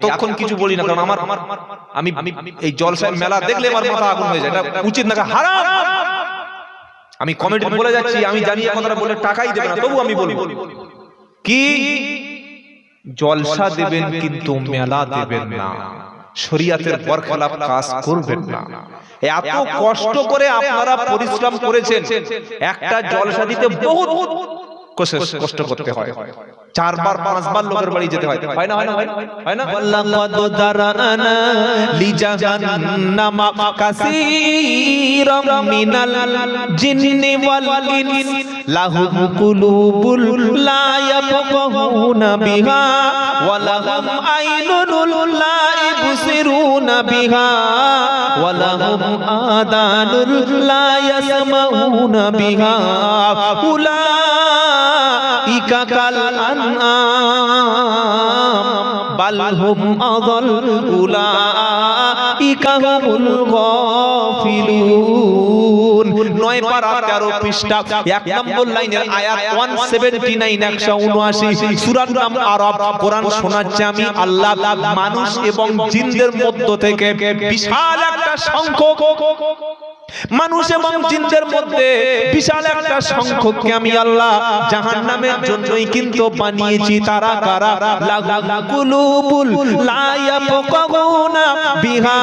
তখন কিছু বলি না, কারণ আমি এই জলসায় মেলা দেখলে আমার মাথা আগুন হয়ে যায়, এটা উচিত না, হারাম। আমি কমেডি বলে যাচ্ছি, আমি জানি এই কথাটা বলে টাকাই দেবে না, তবু আমি বলবো কি জলসা দেবেন কিন্তু মেলা দেবেন না, শরীয়তের বরখলাফ কাজ করবেন না। এত কষ্ট করে আপনারা পরিশ্রম করেছেন, একটা জলসা দিতে বহুত কষ্ট করতে হয়, 4 বার 5 বার লোকের বাড়ি যেতে হয়, হয় না হয় না হয় না। ওয়াল্লাকাদ দারানা লিজাহান্নামা কাসীরাম মিনাল জিন্নি ওয়াল ইনস লাহুম কুলুবুল লা ইয়াফকাহুনা বিহা ওয়া লাহুম আইনুন লা ইবসিরুনা বিহা ওয়া লাহুম আদানুন লা ইয়াসমাউনা বিহা উলাইকা কাল আনআম বাল হুম আযাল উলাইকা হুমুল গাফিলুন। 9 পারা 13 পৃষ্ঠা 1 নম্বর লাইনের আয়াত 179 179 সূরার নাম আরব। কোরআন শোনাচ্ছে আমি আল্লাহ মানুষ এবং জিনদের মধ্য থেকে বিশাল একটা সংখ্যক মানুষ এবং জিনদের মধ্যে বিশাল একটা সংখ্যককে আমি আল্লাহ জাহান্নামের জন্যই কিন্তু বানিয়েছি। তারা কারা? লাহুম কুলুবুল লা ইয়াফকাহুনা বিহা,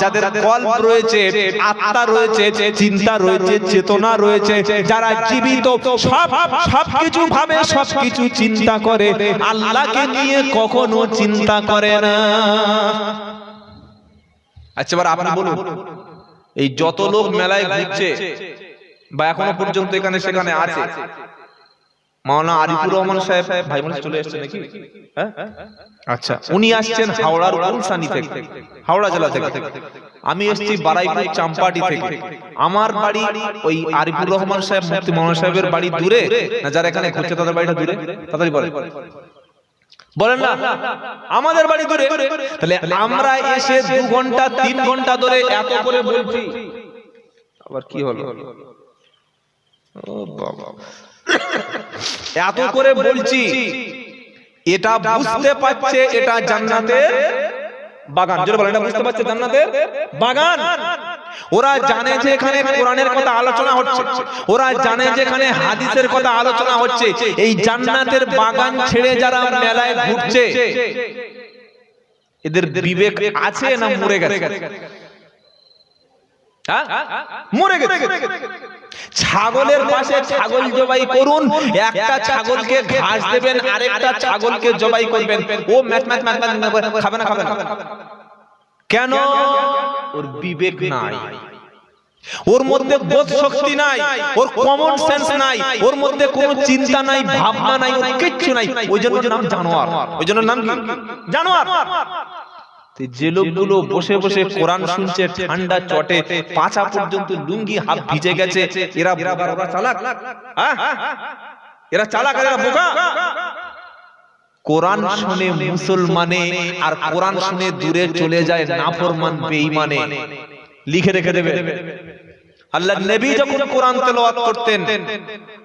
যাদের কলব রয়েছে, আত্মা রয়েছে, চিন্তা রয়েছে, চেতনা রয়েছে, যারা জীবিত, সবকিছু ভাবে, সবকিছু চিন্তা করে, আল্লাহকে নিয়ে কখনো চিন্তা করে না। আচ্ছা এবার আপনি বলুন, এই যত লোক মেলায় ঘুরছে বা এখনো পর্যন্ত এখানে সেখানে আছে, মাওলানা আরিফুর রহমান সাহেব ভাই মনে চলে আসছে নাকি? হ্যাঁ আচ্ছা, উনি আসছেন হাওড়ার গুলশানি থেকে, হাওড়া জেলা থেকে। আমি এসেছি বারাইপুর চাম্পাটি থেকে। আমার বাড়ি ওই আরিফুর রহমান সাহেব মুফতি মাওলানা সাহেবের বাড়ি দূরে না, যারা এখানে ঘুরছে তাদের বাড়িটা দূরে? তাড়াতাড়ি বলেন না, আমাদের বাড়ি দূরে। তাহলে আমরা এসে 2 ঘন্টা 3 ঘন্টা ধরে এত করে বলছি, আবার কি হলো? ও বাবা, এত করে বলছি, এটা বুঝতে পারছে এটা জান্নাতের বাগান। যারা বলেন এটা বুঝতে পারছে জান্নাতের বাগান। ওরা জানে যে এখানে কোরআনের কথা আলোচনা হচ্ছে, ওরা জানে যে এখানে হাদিসের কথা আলোচনা হচ্ছে। এই জান্নাতের বাগান ছেড়ে যারা মেলায় ঘুরছে, এদের বিবেক আছে না মরে গেছে? মরে গেছে। ছাগলের পাশে ছাগল জবাই করুন, একটা ছাগলকে ঘাস দেবেন, আরেকটা ছাগলকে জবাই করবেন, ও ম্যাট ম্যাট ম্যাট খাবে না, খাবে না। কেন? ওর বিবেক নাই, ওর মধ্যে বোধ শক্তি নাই, ওর কমন সেন্স নাই, ওর মধ্যে কোনো চিন্তা নাই, ভাবনা নাই, ওর কিচ্ছু নাই। ওই জন্য নাম জানোয়ার। ওই জন্য নাম কি? জানোয়ার। যে লোকগুলো বসে বসে কোরআন শুনছে, ঠান্ডা চটে, পাছা পর্যন্ত লুঙ্গি হাফ ভিজে গেছে, এরা চালাক? এরা চালাক, এরা বোকা? কোরআন শুনে মুসলমানে আর কোরআন শুনে দূরে চলে যায় নাফরমান বেঈমানে। লিখে রেখে দেবে। আল্লাহর নবী যখন কোরআন তেলাওয়াত করতেন,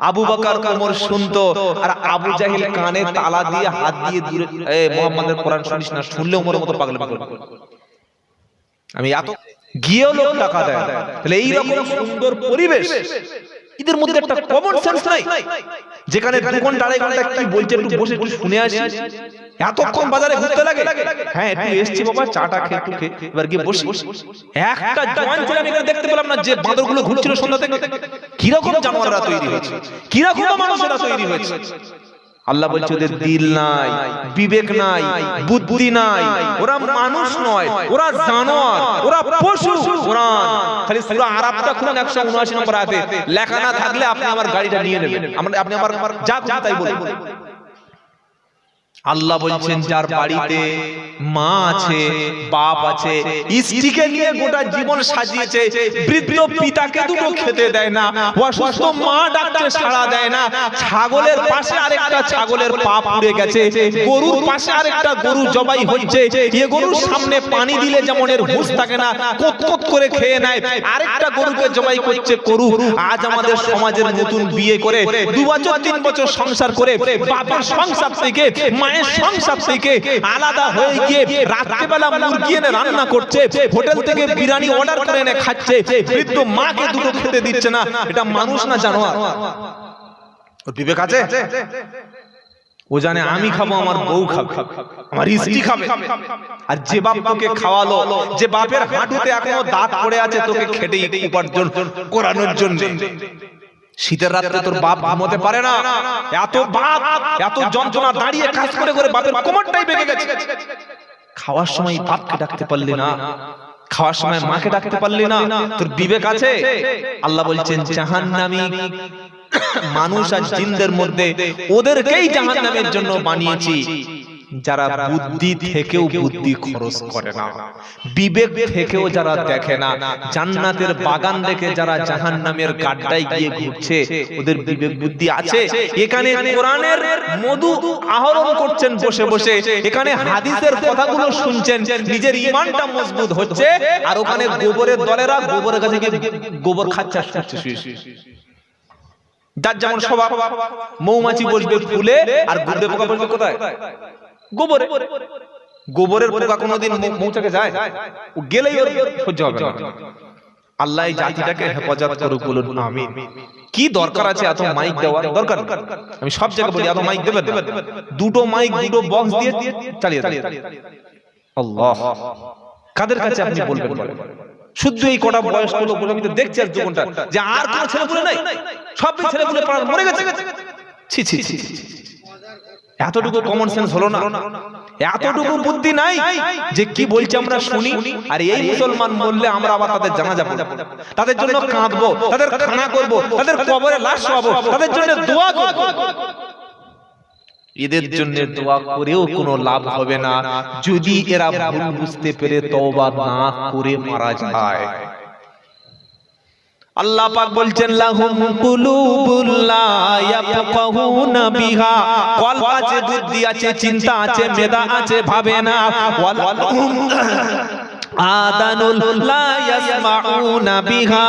আবু বকর ওমর শুনতো, আর আবু জাহিল কানে তালা দিয়ে হাত দিয়ে দূরে, এই মুহাম্মাদের কোরআন শুনিস না, শুনলে ওমরের মতো পাগল পাগল। আমি এত গিয়েও লোক টাকা দেয়। তাহলে এই রকম সুন্দর পরিবেশ, এদের মধ্যে একটা কমন সেন্স নাই, যেখানে 2 ঘন্টা 2.5 ঘন্টা কি বলছে একটু বসে একটু শুনে আসি। এতক্ষণ বাজারে ঘুরতে লাগে, হ্যাঁ একটু এসছি বাবা, চাটা খেয়ে একটু খেয়ে এবার গিয়ে বসি। একটা জোয়ান ছেলে আমি এখানে দেখতে পেলাম না, যে বাঁদরগুলো ঘুরছিল সন্ধ্যা থেকে। কিরকম জানোয়াররা তৈরি হয়েছে, কিরকম মানুষেরা তৈরি হয়েছে। আল্লাহ বলছে ওদের দিল নাই, বিবেক নাই, বুদ্ধি নাই, ওরা মানুষ নয়, ওরা জানোয়ার, ওরা পশু। কোরআন খালি সূরা আরাফটা খুলুন, 179 নম্বর আয়াতে লেখা না থাকলে আপনি আমার গাড়িটা নিয়ে নেবেন, আপনি আমার যা খুশি তাই বলুন। আল্লাহ বলছেন যার বাড়িতে মা আছে, বাপ আছে, স্ত্রীকে নিয়ে গোটা জীবন সাজিয়েছে, বৃদ্ধ পিতাকে দুটো খেতে দেয় না, অসুস্থ মা ডাকছে সাড়া দেয় না, ছাগলের পাশে আরেকটা ছাগলের পা পুড়ে গেছে, গরুর পাশে আরেকটা গরু জবাই হচ্ছে, এ গরুর সামনে পানি দিলে যেমন এর হুঁশ থাকে না, কোত করে খেয়ে নেয়, আরেকটা গরুকে জবাই করছে গরু। আজ আমাদের সমাজের নতুন বিয়ে করে 2 বছর 3 বছর সংসার করে বাপের সংসার থেকে মায়ের সংসার থেকে আলাদা হয়ে গিয়ে রাত্রিবেলা মুরগি এনে রান্না করছে, হোটেল থেকে বিরিয়ানি অর্ডার করে এনে খাচ্ছে, বৃদ্ধ মাকে দুটো খেতে দিচ্ছে না, এটা মানুষ না জানোয়ার? ওর বিবেক আছে? ও জানে আমি খাবো, আমার বউ খাবে, আমার স্ত্রী খাবে। আর যে বাপ তোকে খাওয়ালো, যে বাপের হাঁটুতে এখনো দাঁত পড়ে আছে তোকে খেটে উপার্জন করানোর জন্য, শীতের রাতে তোর বাপ ঘুমোতে পারে না, এত বাপ এত যন্ত্রণা, দাঁড়িয়ে কাজ করে করে বাপের কোমরটাই বেঁকে গেছে। খাওয়ার সময় বাপকে ডাকতে পারলি না, খাওয়ার সময় মাকে ডাকতে পারলি না, তোর বিবেক আছে? আল্লাহ বলছেন জাহান্নামী মানুষ আর জিনদের মধ্যে ওদেরকেই জাহান্নামের জন্য বানিয়েছি যারা বুদ্ধি থেকেও বুদ্ধি খরচ করে না, বিবেক থেকেও যারা দেখে না, জান্নাতের বাগান দেখে যারা জাহান্নামের গাড্ডায় গিয়ে ঘুরছে, ওদের বিবেক বুদ্ধি আছে? এখানে কোরআনের মধু আহরণ করছেন বসে বসে, এখানে হাদিসের কথাগুলো শুনছেন, নিজের ঈমানটা মজবুত হচ্ছে, আর ওখানে গোবরের দলেরা গোবরের কাছে গিয়ে গোবর খাচ্ছে আর শুচ্ছে। যার যেমন স্বভাব, মৌমাছি বসবে ফুলে আর গুড়ে পোকা বসবে কোথায়? গোবরে। গোবরের পোকা কোনোদিন মৌচাকে যায়? ও গেলেই ওর সহ্য হবে না। আল্লাহ এই জাতিটাকে হেফাজত করুক, বলুন আমিন। কি দরকার আছে এত মাইক দেওয়ার? দরকার আমি সব জায়গায় বলি এত মাইক দেবেন, দুটো মাইক দুটো বক্স দিয়ে চালিয়ে দেন। আল্লাহ, কাদের কাছে আপনি বলবেন? শুদ্ধ এই কটা বয়স হলো বলে আমি তো দেখছি আর জীবনটা যে আর কোন ছেলেপুলে নাই, সব ছেলেপুলে মরে গেছে। ছি ছি ছি, এতটুকু কমন সেন্স হলো না, এতটুকু বুদ্ধি নাই যে কি বলছে আমরা শুনি। আর এই মুসলমান বললে আমরা আবার তাদের জানাজা পড়ব, তাদের জন্য কাঁদবো, তাদের খানা করব, তাদের কবরে লাশ শোয়াবো, তাদের জন্য দোয়া করব। এদের জন্য দোয়া করেও কোনো লাভ হবে না যদি এরা ভুল বুঝতে পেরে তওবা না করে মারা যায়। আল্লাহ পাক বলছেন লাহুম কুলুবুল লা ইয়াফকাহুনা বিহা, কলব আছে, বুদ্ধি আছে, চিন্তা আছে, মেধা আছে, ভাবে না। ওয়ালাহুম আদানুল লা ইয়াসমাউনা বিহা,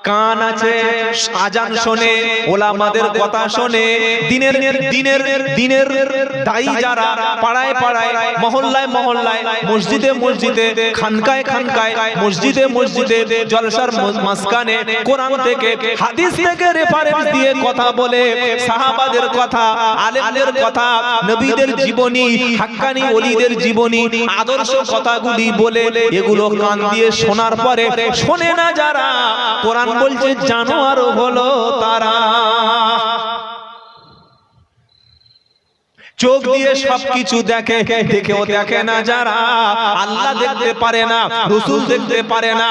কান আছে, আজান শোনে, ওলামাদের কথা শোনে, দিনের দিনের দিনের দায়ী যারা পাড়ায় পাড়ায়, মহল্লায় মহল্লায়, মসজিদে মসজিদে, খানকায় খানকায়, মসজিদে মসজিদে, জলসার মাঝখানে কোরআন থেকে হাদিস থেকে রেফারেন্স দিয়ে কথা বলে, সাহাবাদের কথা, আলেমদের কথা, নবীদের জীবনী, হাক্কানি ওলিদের জীবনী, আদর্শ কথাগুলি বলে, এগুলো কান দিয়ে শোনার পরে শোনে না যারা, কোরআন বলছে জানোয়ার হলো তারা। চোখ দিয়ে সবকিছু দেখে, দেখেও দেখে না যারা, আল্লাহ দেখতে পারে না, রাসূল দেখতে পারে না,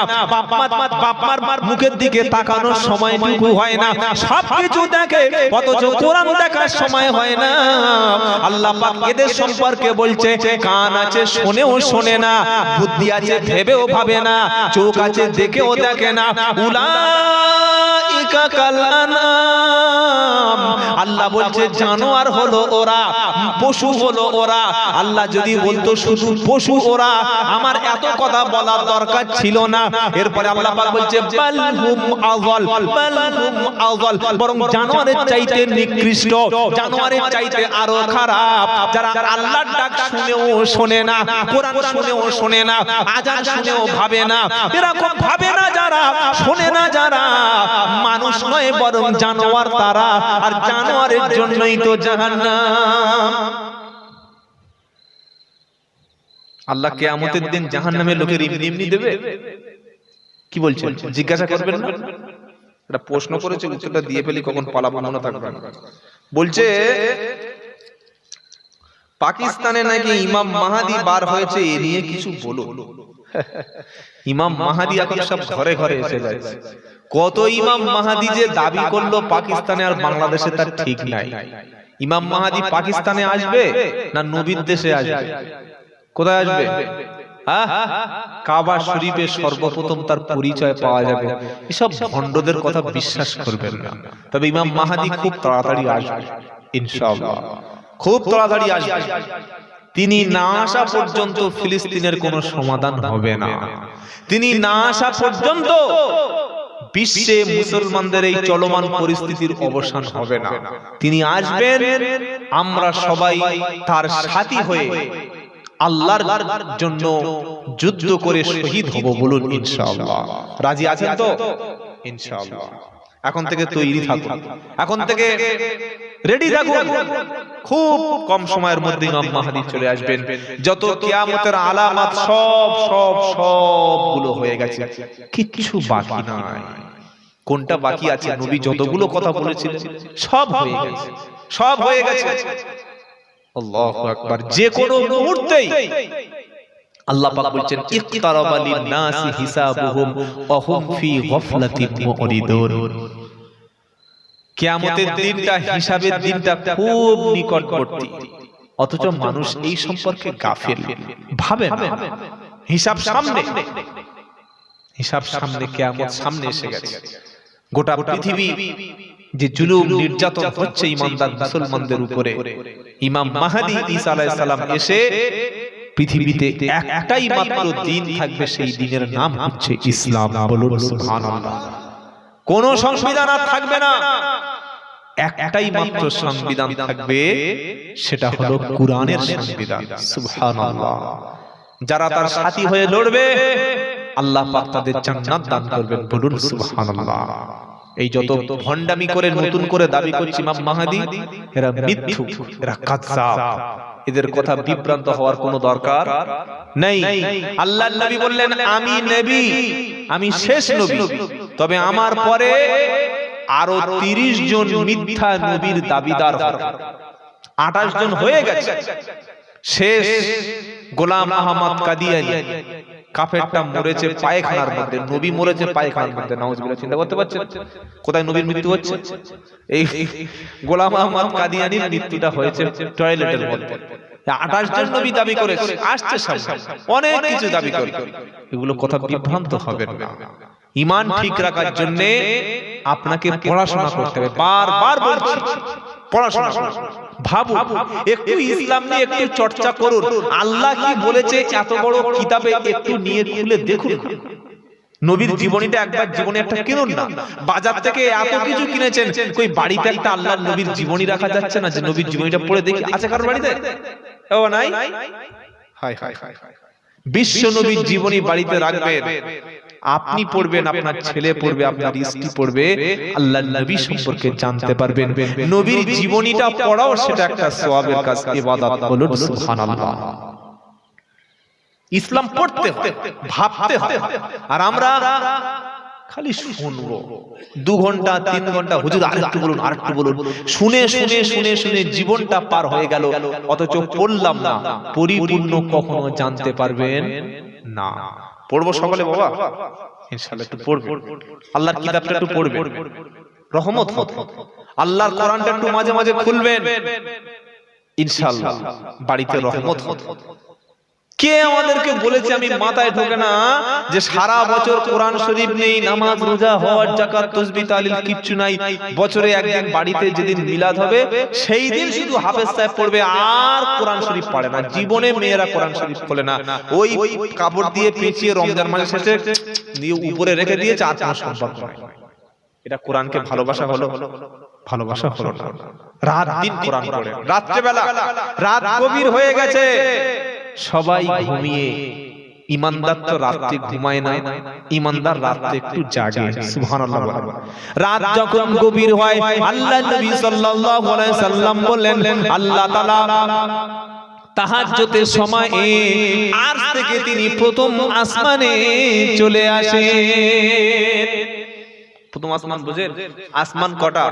বাপ-মার মুখের দিকে তাকানোর সময়টুকু হয় না, সবকিছু দেখে অথচ কোরআন দেখার সময় হয় না। আল্লাহ পাক এদের সম্পর্কে বলছে কান আছে, শোনেও শোনে না, বুদ্ধি আছে, ভেবেও ভাবে না, চোখ আছে, দেখেও দেখে না। উলাইকা কাল আনাম, আল্লাহ বলছে জানোয়ার হলো ওরা, পশু হলো ওরা। আল্লাহ যদি বলতো শুধু পশু ওরা, আমার এত কথা বলার দরকার ছিল না। এরপরে আল্লাহ পাক বলছে বালহুম আযাল, বালহুম আযাল, বরং জানোয়ারের চাইতে নিকৃষ্ট, জানোয়ারের চাইতে আরো খারাপ, যারা আল্লাহর ডাক শুনেও শোনে না, কোরআন শুনেও শোনে না, আযান শুনেও ভাবে না, এরকম ভাবে না যারা, শোনে না যারা, মানুষ নয় বরং জানোয়ার তারা। আর জানোয়ারের জন্যই তো জাহান্নাম। আল্লাহ কিয়ামতের দিন জাহান্নামের লোকের এমনি দেবে? কি বলছেন? জিজ্ঞাসা করবেন না? এটা প্রশ্ন করেছে, উত্তরটা দিয়ে ফেলি, কখন পালাবো মনে থাকবে না। বলছে পাকিস্তানে নাকি ইমাম মাহাদি বার হয়েছে, এ নিয়ে কিছু বলো। ইমাম মাহাদি এখন সব ঘরে ঘরে এসে যাচ্ছে। কত ইমাম মাহাদি যে দাবি করলো পাকিস্তানে আর বাংলাদেশে তার ঠিক নাই। ইমাম মাহাদি পাকিস্তানে আসবে না নবীর দেশে আসবে? কোথায় আসবে? কাবা শরীফে সর্বপ্রথম তার পরিচয় পাওয়া যাবে। এসব ভণ্ডদের কথা বিশ্বাস করবেন না। তবে ইমাম মাহাদি খুব তাড়াতাড়ি আসবে ইনশাআল্লাহ, খুব তাড়াতাড়ি আসবে। তিনি না আসা পর্যন্ত ফিলিস্তিনের কোনো সমাধান হবে না। তিনি না আসা পর্যন্ত বিশ্বে মুসলমানদের এই চলমান পরিস্থিতির অবসান হবে না। তিনি আসবেন, আমরা সবাই তার সাথী হয়ে আল্লাহর জন্য যুদ্ধ করে শহীদ হব। বলুন ইনশাআল্লাহ। রাজি আছেন তো? ইনশাআল্লাহ। এখন থেকে তৈরি থাকুন, এখন থেকে রেডি থাকুন। খুব কম সময়ের মধ্যে ইমাম মাহদী চলে আসবেন। যত কিয়ামতের আলামত সবগুলো হয়ে গেছে, কিচ্ছু বাকি নাই। কোনটা বাকি আছে? নবী যতগুলো কথা বলেছিলেন সব হয়ে গেছে, সব হয়ে গেছে। আল্লাহু আকবার। যে কোনো মুহূর্তেই আল্লাহ পাক বলছেন ইকতারাবা লিন-নাসি হিসাবুহুম ওয়া হুম ফি গাফলাতিন মুরিদুন। কিয়ামতের দিনটা, হিসাবের দিনটা খুব নিকটবর্তী, অথচ মানুষ এই সম্পর্কে গাফিল, ভাবে না। হিসাব সামনে, হিসাব সামনে, কিয়ামত সামনে এসে গেছে। গোটা পৃথিবী যে জুলুম নির্যাতন হচ্ছে ইমানদার মুসলমানদের উপরে, ইমাম মাহদী ঈসা আলাইহিস সালাম এসে পৃথিবীতে একটাই মাত্র দিন থাকবে, সেই দিনের নাম হচ্ছে ইসলাম। বলুন সুবহানাল্লাহ। কোন সংবিধান আর থাকবে না, একটাই মাত্র সংবিধান থাকবে, সেটা হলো কুরআনের সংবিধান। সুবহানাল্লাহ। যারা তার সাথী হয়ে লড়বে আল্লাহ পাক তাদের জান্নাত দান করবেন। বলুন সুবহানাল্লাহ। এই যত ভণ্ডামি করে নতুন করে দাবি করছে ইমাম মাহদী, এরা মিথ্যুক, এরা কাযযাব। এদের কথা বিভ্রান্ত হওয়ার কোনো দরকার নেই। আল্লাহর নবী বললেন, আমি নবী, আমি শেষ নবী, তবে আমার পরে আরো 30 জন মিথ্যা নবীর দাবিদার হবে। 28 জন হয়ে গেছে। শেষ গোলাম আহমদ কাদিয়ানী, কাফেরটা মরেছে পায়খানার মধ্যে, নবী মরেছে পায়খানার মধ্যে। নাউজুবিল্লাহ। চিন্তা করতে পারছেন কোথায় নবীর মৃত্যু হচ্ছে? এই গোলাম আহমদ কাদিয়ানীর মৃত্যুটা হয়েছে টয়লেটের মধ্যে। 28 জন নবী দাবি করেছে, আসছে সামনে অনেক কিছু দাবি করে। এগুলো কথা বিভ্রান্ত হবেন না। ঈমান ঠিক রাখার জন্য আপনাকে পড়াশোনা করতে হবে। বারবার বলছি, পড়াশোনা করুন, ভাবুন, একটু ইসলাম নিয়ে একটু চর্চা করুন। আল্লাহ কি বলেছে এত বড় কিতাবে একটু নিয়ে খুলে দেখুন। নবীর জীবনীটা একবার জীবনে একটা কিনুন না। বাজার থেকে এত কিছু কিনেছেন, কই বাড়িতে একটা আল্লাহর নবীর জীবনী রাখা যাচ্ছে না যে নবীর জীবনীটা পড়ে দেখি? আছে কারোর বাড়িতে? ও নাই। হায় হায় হায়। বিশ্ব নবীর জীবনী বাড়িতে রাখবেন, আপনি পড়বেন, আপনার ছেলে পড়বে, আপনার স্ত্রী পড়বে, আল্লাহর নবী সম্পর্কে জানতে পারবেন। নবীর জীবনীটা পড়াও সেটা একটা সওয়াবের কাজ, ইবাদত। বলুন সুবহানাল্লাহ। ইসলাম পড়তে হয়, ভাবতে হয়, আর আমরা খালি শুনবো। 2 ঘন্টা 3 ঘন্টা হুজুর আরেকটু বলুন, আরেকটু বলুন, শুনে শুনে শুনে শুনে জীবনটা পার হয়ে গেল, অথচ পড়লাম না। পরিপূর্ণ কখনো জানতে পারবেন না। পড়বো সকালে বাবা, ইনশাআল্লাহ একটু পড়বে, আল্লাহর কিতাবটা একটু পড়বে, রহমত হবে। আল্লাহর কোরআনটা একটু মাঝে মাঝে খুলবেন, ইনশাআল্লাহ বাড়িতে রহমত হবে। কে আমাদেরকে বলেছে, আমি মাথায় ঢোকে না, যে সারা বছর কোরআন শরীফ নেই, নামাজ রোজা হজ যাকাত তাসবিহ তাহলিল কিচ্ছু নাই, বছরে একদিন বাড়িতে যেদিন মিলাদ হবে সেই দিন শুধু হাফেজ সাহেব পড়বে, আর কোরআন শরীফ পড়ে না। জীবনে মেয়েরা কোরআন শরীফ খোলে না, ওই কাপড় দিয়ে পেঁচিয়ে রমজান মাসের শেষে দিয়ে উপরে রেখে দিয়েছে, আর কোনো সম্পর্ক নাই। এটা কোরআনকে ভালোবাসা হলো? ভালোবাসা হলো না। রাত দিন কোরআন পড়ে, রাত্রে বেলা, রাত গভীর হয়ে গেছে, সবাই ঘুমিয়ে, ইমানদার তো রাতে ঘুমায় না, ইমানদার রাতে একটু জাগে। সুবহানাল্লাহ। রাত যখন গভীর হয়, আল্লাহ নবী সাল্লাল্লাহু আলাইহি সাল্লাম বলেন, আল্লাহ তাআলা তাহাজ্জুদের সময়ে আরশ থেকে তিনি প্রথম আসমানে চলে আসেন। প্রথম আসমান বুঝেন? আসমান কটা?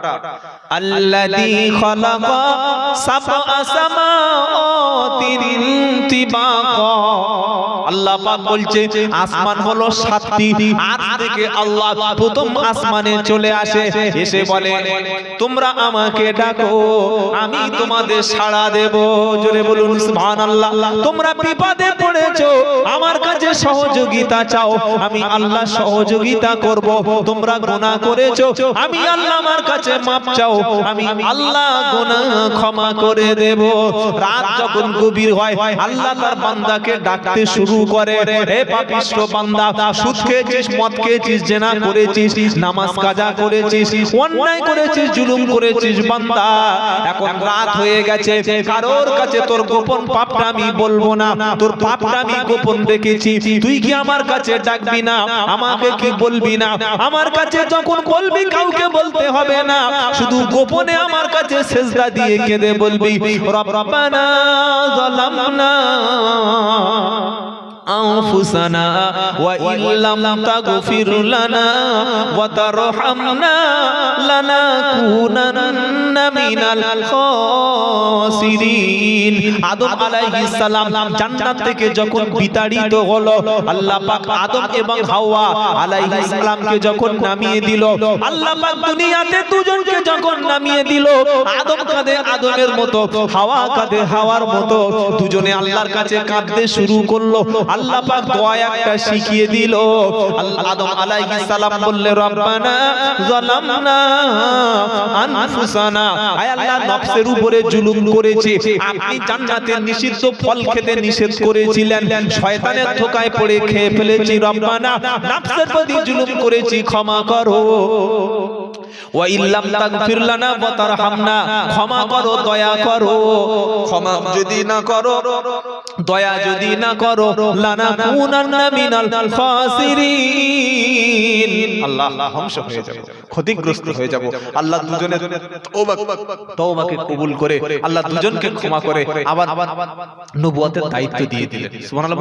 আল্লাযী খালাকা সাবআ সামাওয়াতিন তিবাকা। আল্লাহ পাক বলছে আসমান হলো 7টি। আরশ থেকে আল্লাহ প্রথম আসমানে চলে আসে, এসে বলে, তোমরা আমাকে ডাকো, আমি তোমাদের সাড়া দেব। জোরে বলুন সুবহানাল্লাহ। তোমরা বিপদে পড়েছো, আমার কাছে সহযোগিতা চাও, আমি আল্লাহ সহযোগিতা করব। তোমরা গুনাহ করেছো, আমি আল্লাহ আমার কাছে মাপ চাও, আমি আল্লাহ গুনাহ ক্ষমা করে দেব। রাত যখন গভীর হয়, আল্লাহ তার বান্দাকে ডাকতে শুরু শুরু করে, হে পাপিষ্ঠ বান্দা, সুদ খেয়েছিস, মদ খেয়েছিস, জিনা করেছিস, নামাজ কাজা করেছিস, অন্যায় করেছিস, জুলুম করেছিস বান্দা। এখন রাত হয়ে গেছে, কারোর কাছে তোর গোপন পাপটা আমি বলবো না, তোর পাপটা আমি গোপন রেখেছি। তুই কি আমার কাছে ডাকবি না, আমাকে কি বলবি না? আমার কাছে যখন বলবি কাউকে বলতে হবে না, শুধু গোপনে আমার কাছে সিজদা দিয়ে কেঁদে বলবি, রব্বানা যালামনা আনফুসানা ওয়া ইল্লাম তাগফির লানা ওয়া তারহামনা লানাকুনান্না মিনাল খাসিরিন। আদম আলাইহিস সালাম জান্নাত থেকে যখন বিতাড়িত হলো, আল্লাহ পাক আদম এবং হাওয়া আলাইহিস সালামকে যখন নামিয়ে দিল, আল্লাহ পাক দুনিয়াতে দুজনকে যখন নামিয়ে দিল, আদম কাঁদে আদমের মতো, হাওয়া কাঁদে হাওয়ার মতো, দুজনে আল্লাহর কাছে কাঁদতে শুরু করলো। আল্লাহ পাক দোয়া একটা শিখিয়ে দিল। আদম আলাইহিস সালাম বললে, রব্বানা যালামনা আনফুসানা, আয় আল্লাহ নফসের উপরে জুলুম করেছি, আপনি জান্নাতের নিষিদ্ধ ফল খেতে নিষেধ করেছিলেন, শয়তানের ধোঁকায় পড়ে খেয়ে ফেলেছি, রব্বানা নফসের প্রতি জুলুম করেছি, ক্ষমা করো। ওয়া ইল্লাম তাগফির লানা ওয়া তারহামনা, ক্ষমা করো, দয়া করো। ক্ষমা যদি না করো, দয়া যদি না করো, লানাকুনান্না মিনাল খাসিরিন, আল্লাহ ধ্বংস হয়ে যাব, ক্ষতিগ্রস্ত হয়ে যাব। আল্লাহ দুজনের তওবাকে কবুল করে আল্লাহ দুজনকে ক্ষমা করে আবার নবুয়তের দায়িত্ব দিয়ে দিলেন। সুবহানাল্লাহ।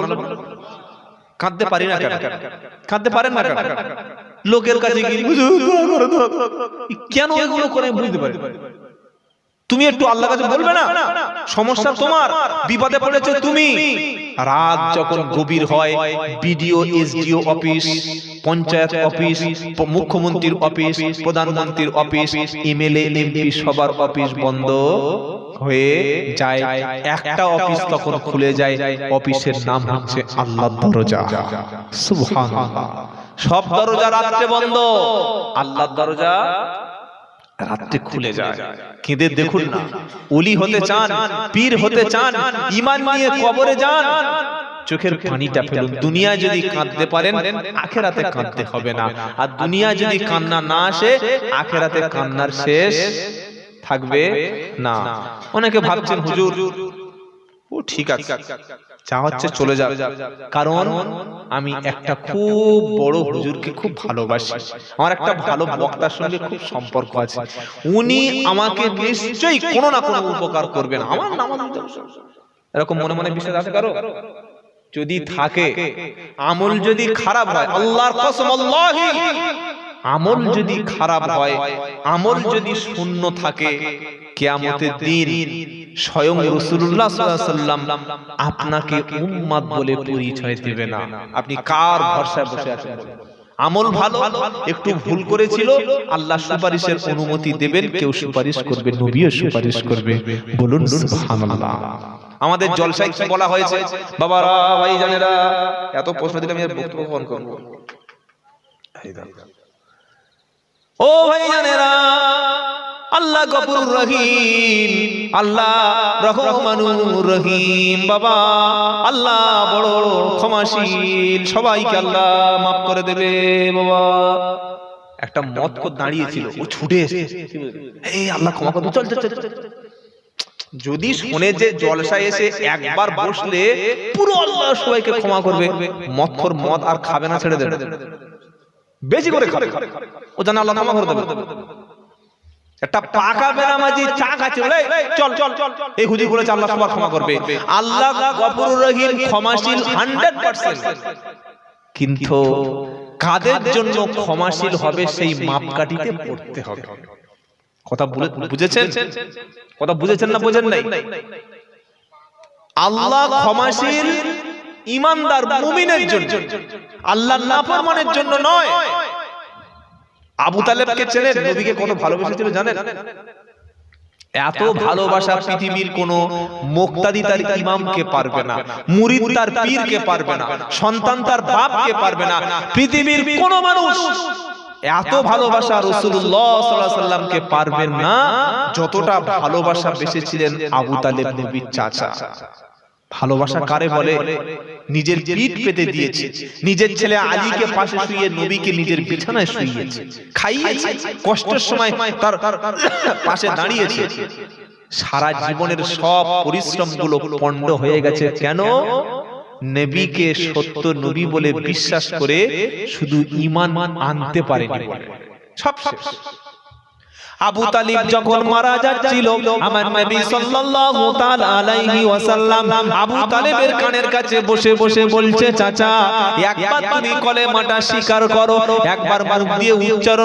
কাঁদতে পারি না কেন? কাঁদতে পারেন না কেন? লোকের কাছে গিয়ে কেন এগুলো করে বুঝতে পারি? তুমি একটু আল্লাহর কাছে বলবে না? সমস্যা তোমার, বিপদে পড়েছে তুমি। রাত যখন গভীর হয়, BDO SDO office, panchayat office, মুখ্যমন্ত্রীর অফিস, প্রধানমন্ত্রীর অফিস, এমএলএ এমপি সবার অফিস বন্ধ হয়ে যায়, একটা অফিস তখন খুলে যায়, অফিসের নাম হচ্ছে আল্লাহর দরজা। সুবহানাল্লাহ। সব দরজা রাতে বন্ধ, আল্লাহর দরজা রাতে খুলে যায়। কেঁদে দেখুন না, ওলি হতে চান, পীর হতে চান, ঈমান নিয়ে কবরে যান, চোখের পানিটা ফেলুন। দুনিয়া যদি কাঁদতে পারেন, আখিরাতে কাঁদতে হবে না। আর দুনিয়া যদি কান্না না আসে, আখিরাতে কান্নার শেষ থাকবে না। অনেকে ভাবছেন হুজুর ও ঠিক আছে, যা হচ্ছে চলে যাবে, কারণ আমি একটা খুব বড় হুজুরকে খুব ভালোবাসি, আমার একটা ভালো বক্তার সঙ্গে খুব সম্পর্ক আছে, উনি আমাকে নিশ্চয়ই কোনো না কোনো উপকার করবেন, আমার নামাজ। এরকম মনে মনে বিশ্বাস আছে কারো? যদি থাকে, আমল যদি খারাপ হয়, আল্লাহর কসম, আল্লাহি, আমল যদি খারাপ হয়, আমল যদি শূন্য থাকে, কিয়ামতের দিন স্বয়ং রাসূলুল্লাহ সাল্লাল্লাহু আলাইহি ওয়াসাল্লাম আপনাকে উম্মত বলে পরিচয় দেবে না। আপনি কার ভরসায় বসে আছেন? আমল ভালো, একটু ভুল করেছিল, আল্লাহ সুপারিশের অনুমতি দেবেন, কেউ সুপারিশ করবে, নবীও সুপারিশ করবে। বলুন সুবহানাল্লাহ। আমাদের জলসায় কি বলা হয়েছে? বাবারা, ভাইজানেরা, এত প্রশ্ন দিলে আমি বক্তব্য ফোন করব। ও ভাইজানেরা, আল্লাহ গফুর রহিম, আল্লাহ রহমানুর রহিম। বাবা, আল্লাহ বড় ক্ষমাশীল, সবাইকে আল্লাহ মাফ করে দেবে। বাবা, একটা মত কো দাঁড়িয়েছিল, ও ছুটে এসেছে, এই আল্লাহ ক্ষমা করে, চল চল চল। যদি শুনে যে জলসায় এসে একবার বসলে পুরো আল্লাহ সবাইকে ক্ষমা করবে, মদখোর মদ আর খাবে না, ছেড়ে দেবে, বেশি করে খাবে, ও জানে আল্লাহ ক্ষমা করে দেবে। একটা পাকা বেনামাজি চা খাচ্ছে, চল চল চল, এই হুজুর বলেছে আল্লাহ সবার ক্ষমা করবে। আল্লাহ গফুরুর রহিম, ক্ষমাশীল 100%, কিন্তু কাদের জন্য ক্ষমাশীল হবে সেই মাপকাঠিতে পড়তে হবে। কথা বুঝেছেন? কথা বুঝেছেন না বুঝেন নাই? আল্লাহ ক্ষমাশীল ঈমানদার মুমিনের জন্য, আল্লাহর নাফরমানের জন্য নয়। আবু তালেবকে চেনেন? নবীকে কত ভালোবেসেছিল জানেন? এত ভালোবাসা পৃথিবীর কোন মুক্তাদি তার ইমামকে পারবে না, মুরিদ তার পীরকে পারবে না, সন্তান তার বাপকে পারবে না, পৃথিবীর কোন মানুষ এত ভালোবাসা রাসূলুল্লাহ সাল্লাল্লাহু আলাইহি সাল্লামকে পারবেন না, যতটা ভালোবাসা বেশিছিলেন আবু তালেব নবীর চাচা। ভালোবাসা কারে বলে? নিজের পিঠ পেতে দিয়েছে, নিজের ছেলে আলীকে পাশে শুইয়ে নবীকে নিজের বিছানায় শুইয়েছে, খাইয়েছে, কষ্টের সময় তার পাশে দাঁড়িয়েছে। সারা জীবনের সব পরিশ্রমগুলো পণ্ড হয়ে গেছে কেন? নবীকে সত্য নবী বলে বিশ্বাস করে শুধু ঈমান আনতে পারেনি, সব শেষ। আবু তালিব যখন মারা যাচ্ছিল, আমার নবী সাল্লাল্লাহু তাআলা আলাইহি ওয়াসাল্লাম আবু তালিবের কানের কাছে বসে বসে বলছে, চাচা একবার তুমি কলেমাটা স্বীকার করো, একবার মুখ দিয়ে উচ্চারণ